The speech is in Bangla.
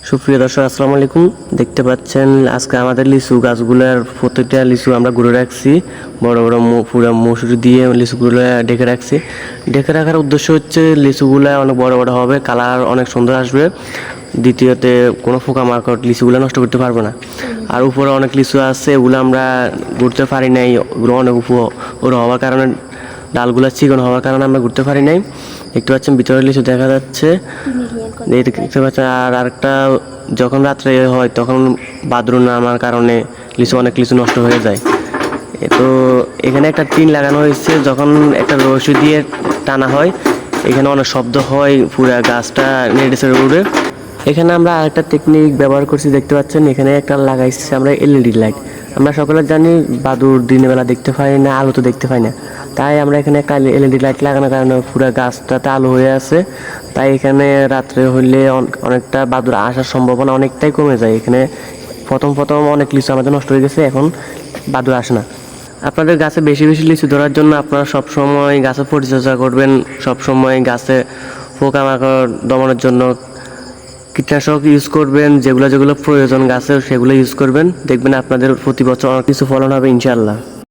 সুপ্রিয় দর্শক আসসালামু আলাইকুম। দেখতে পাচ্ছেন আজকে আমাদের লিচু গাছগুলোর প্রত্যেকটা লিচু আমরা ঘুরে রাখছি, বড় বড় পুরো মসুরি দিয়ে লিচুগুলো ঢেকে রাখছি। ঢেকে রাখার উদ্দেশ্য হচ্ছে লিচুগুলো অনেক বড় বড় হবে, কালার অনেক সুন্দর আসবে, দ্বিতীয়তে কোনো পোকামাকড় লিচুগুলো নষ্ট করতে পারবে না। আর উপরে অনেক লিচু আছে, এগুলো আমরা ঘুরতে পারি নাই, ওগুলো অনেক উপর হওয়ার কারণে, ডালগুলো চিকন হওয়ার কারণে আমরা ঘুরতে পারি নাই। দেখতে পাচ্ছেন ভিতরে লিচু দেখা যাচ্ছে, দেখতে পাচ্ছেন। আর আরেকটা, যখন রাত্রে হয় তখন বাদরুম নামার কারণে অনেক লিচু নষ্ট হয়ে যায়। তো এখানে একটা টিন লাগানো হয়েছে, যখন একটা রশি দিয়ে টানা হয় এখানে অনেক শব্দ হয়, পুরা গাছটা নেড়ে ছেড়ে উড়ে। এখানে আমরা আরেকটা টেকনিক ব্যবহার করছি, দেখতে পাচ্ছেন এখানে একটা লাগাইছি আমরা এলইডি লাইট। আমরা সকলে জানি বাদুর দিনের বেলা দেখতে পাই না, আলো তো দেখতে পাই না, তাই আমরা এখানে একটা এলইডি লাইট লাগানোর কারণে পুরো গাছটাতে আলো হয়ে আছে। তাই এখানে রাত্রে হইলে অনেকটা বাদুর আসার সম্ভাবনা অনেকটাই কমে যায়। এখানে প্রথম অনেক লিচু আমাদের নষ্ট হয়ে গেছে, এখন বাদুর আসে না। আপনাদের গাছে বেশি বেশি লিচু ধরার জন্য আপনারা সবসময় গাছে পরিচর্যা করবেন, সবসময় গাছে পোকামাকড় দমানোর জন্য কীটনাশক ইউজ করবেন, যেগুলো যেগুলো প্রয়োজন গাছের সেগুলো ইউজ করবেন। দেখবেন আপনাদের প্রতি বছর অনেক কিছু ফলন হবে ইনশাআল্লাহ।